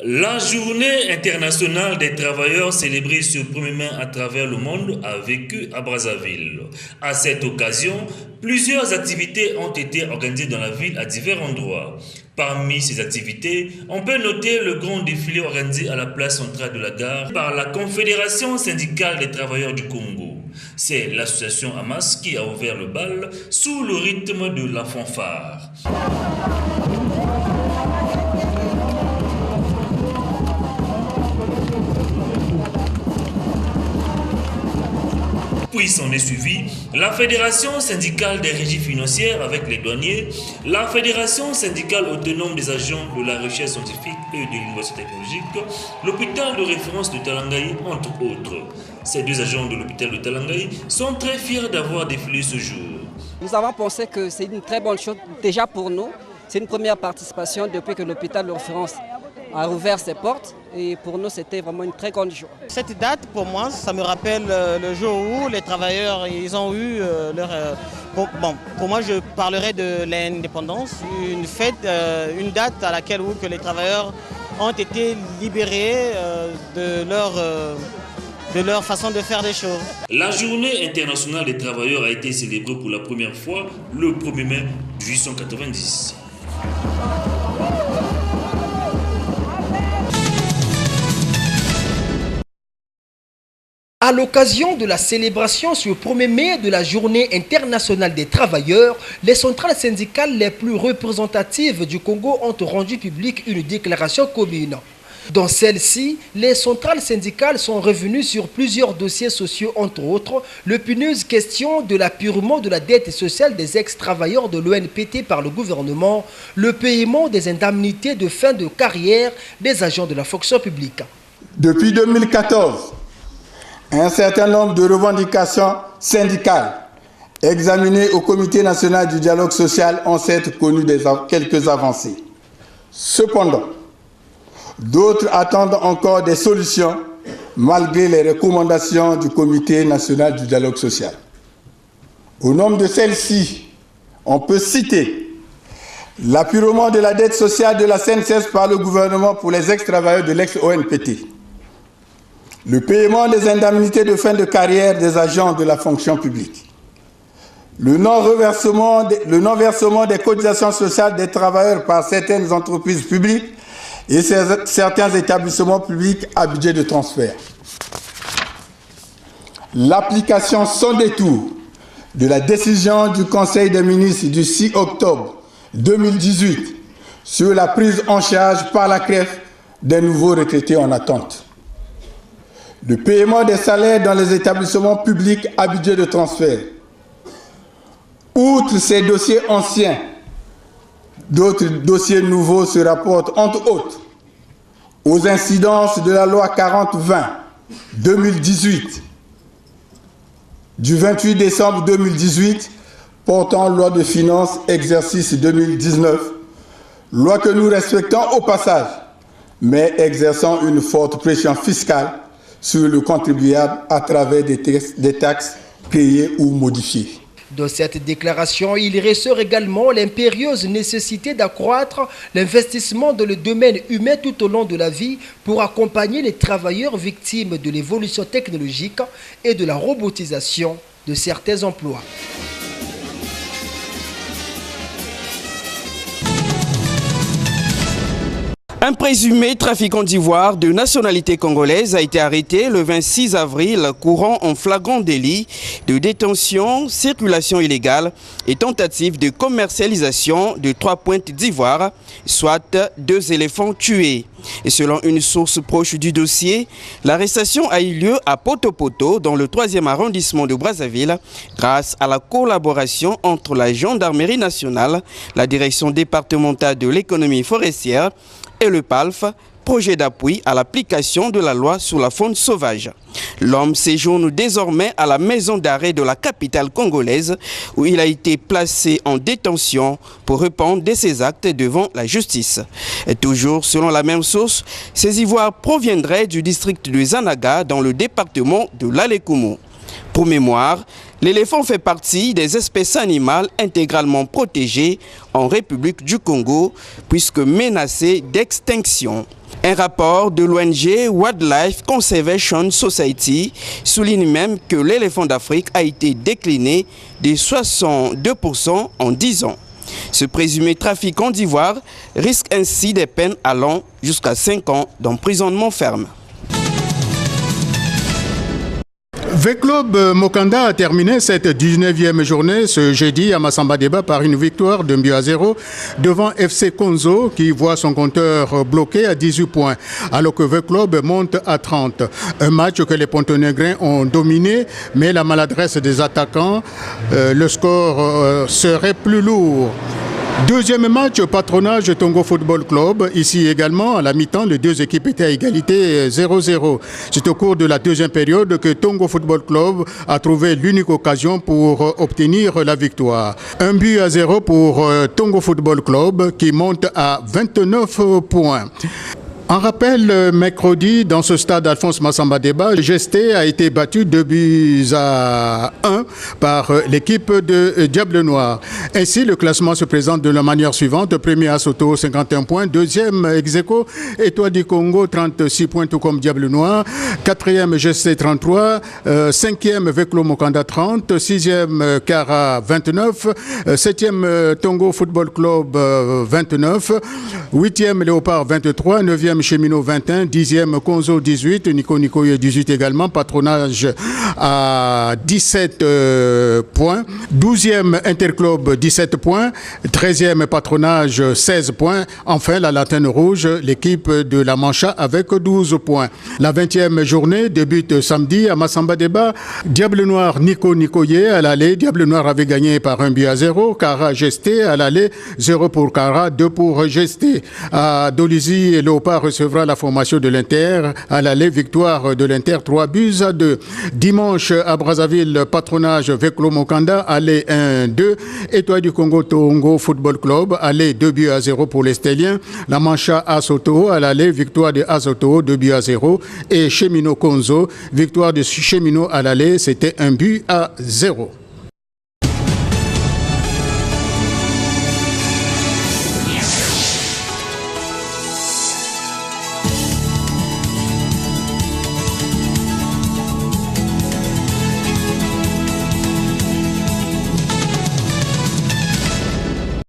La journée internationale des travailleurs célébrée ce 1er mai à travers le monde a vécu à Brazzaville. À cette occasion, plusieurs activités ont été organisées dans la ville à divers endroits. Parmi ces activités, on peut noter le grand défilé organisé à la place centrale de la gare par la Confédération syndicale des travailleurs du Congo. C'est l'association Hamas qui a ouvert le bal sous le rythme de la fanfare. Puis s'en est suivi la Fédération syndicale des régies financières avec les douaniers, la Fédération syndicale autonome des agents de la recherche scientifique et de l'innovation technologique, l'hôpital de référence de Talangaï, entre autres. Ces deux agents de l'hôpital de Talangaï sont très fiers d'avoir défilé ce jour. Nous avons pensé que c'est une très bonne chose déjà pour nous. C'est une première participation depuis que l'hôpital de référence a rouvert ses portes et pour nous c'était vraiment une très grande joie. Cette date pour moi ça me rappelle le jour où les travailleurs ils ont eu leur... pour moi je parlerai de l'indépendance, une fête, une date à laquelle que les travailleurs ont été libérés de leur façon de faire des choses. La journée internationale des travailleurs a été célébrée pour la première fois le 1er mai 1890. À l'occasion de la célébration ce 1er mai de la Journée internationale des travailleurs, les centrales syndicales les plus représentatives du Congo ont rendu publique une déclaration commune. Dans celle-ci, les centrales syndicales sont revenues sur plusieurs dossiers sociaux, entre autres, l'épineuse question de l'appurement de la dette sociale des ex-travailleurs de l'ONPT par le gouvernement, le paiement des indemnités de fin de carrière des agents de la fonction publique. Depuis 2014, un certain nombre de revendications syndicales examinées au Comité national du dialogue social ont certes connu quelques avancées. Cependant, d'autres attendent encore des solutions malgré les recommandations du Comité national du dialogue social. Au nombre de celles-ci, on peut citer l'appurement de la dette sociale de la CNCS par le gouvernement pour les ex-travailleurs de l'ex-ONPT, le paiement des indemnités de fin de carrière des agents de la fonction publique, le non-versement des cotisations sociales des travailleurs par certaines entreprises publiques et certains établissements publics à budget de transfert, l'application sans détour de la décision du Conseil des ministres du 6 octobre 2018 sur la prise en charge par la CREF des nouveaux retraités en attente, le paiement des salaires dans les établissements publics à budget de transfert. Outre ces dossiers anciens, d'autres dossiers nouveaux se rapportent, entre autres, aux incidences de la loi 40-20 du 28 décembre 2018 portant loi de finances exercice 2019, loi que nous respectons au passage, mais exerçant une forte pression fiscale sur le contribuable à travers des taxes payées ou modifiées. Dans cette déclaration, il ressort également l'impérieuse nécessité d'accroître l'investissement dans le domaine humain tout au long de la vie pour accompagner les travailleurs victimes de l'évolution technologique et de la robotisation de certains emplois. Un présumé trafiquant d'ivoire de nationalité congolaise a été arrêté le 26 avril courant en flagrant délit de détention, circulation illégale et tentative de commercialisation de 3 pointes d'ivoire, soit 2 éléphants tués. Et selon une source proche du dossier, l'arrestation a eu lieu à Poto-Poto dans le 3e arrondissement de Brazzaville grâce à la collaboration entre la gendarmerie nationale, la direction départementale de l'économie forestière et le PALF, projet d'appui à l'application de la loi sur la faune sauvage. L'homme séjourne désormais à la maison d'arrêt de la capitale congolaise où il a été placé en détention pour répondre de ses actes devant la justice. Et toujours selon la même source, ces ivoires proviendraient du district de Zanaga dans le département de l'Alekoumou. Pour mémoire, l'éléphant fait partie des espèces animales intégralement protégées en République du Congo puisque menacées d'extinction. Un rapport de l'ONG Wildlife Conservation Society souligne même que l'éléphant d'Afrique a été décliné de 62% en 10 ans. Ce présumé trafiquant d'ivoire risque ainsi des peines allant jusqu'à 5 ans d'emprisonnement ferme. V-Club Mokanda a terminé cette 19e journée ce jeudi à Massamba Déba par une victoire de 1-0 devant FC Konzo qui voit son compteur bloqué à 18 points alors que V-Club monte à 30. Un match que les Pontonégrins ont dominé mais la maladresse des attaquants, le score serait plus lourd. Deuxième match, patronage Tongo Football Club. Ici également, à la mi-temps, les deux équipes étaient à égalité 0-0. C'est au cours de la deuxième période que Tongo Football Club a trouvé l'unique occasion pour obtenir la victoire. 1-0 pour Tongo Football Club qui monte à 29 points. En rappel, mercredi, dans ce stade Alphonse Massamba Déba, le GST a été battu 2-1 par l'équipe de Diable Noir. Ainsi, le classement se présente de la manière suivante. Premier Asoto, 51 points. Deuxième, Execo, Étoile du Congo, 36 points, tout comme Diable Noir. Quatrième, GST, 33. Cinquième, Veklo Mokanda, 30. Sixième, Kara, 29. Septième, Tongo Football Club, 29. Huitième, Léopard, 23. Neuvième, Cheminot 21, 10e Konzo 18, Nico 18 également, patronage à 17 points, 12e Interclub 17 points, 13e patronage 16 points, enfin la Lanterne Rouge, l'équipe de la Mancha avec 12 points. La 20e journée débute samedi à Massamba Déba, Diable Noir Nico Nicoye à l'aller, Diable Noir avait gagné par 1-0, Kara Gesté à l'aller, 0 pour Kara, 2 pour Gesté. À Dolizy et Léopard recevra la formation de l'Inter. À l'aller, victoire de l'Inter, 3-2. Dimanche, à Brazzaville, patronage Veklo Mokanda, aller 1-2. Étoile du Congo Tongo Football Club, aller 2-0 pour les Stéliens. La Mancha Asoto, à l'aller, victoire de Asoto, 2-0. Et Cheminot Konzo, victoire de Cheminot à l'aller, c'était 1-0.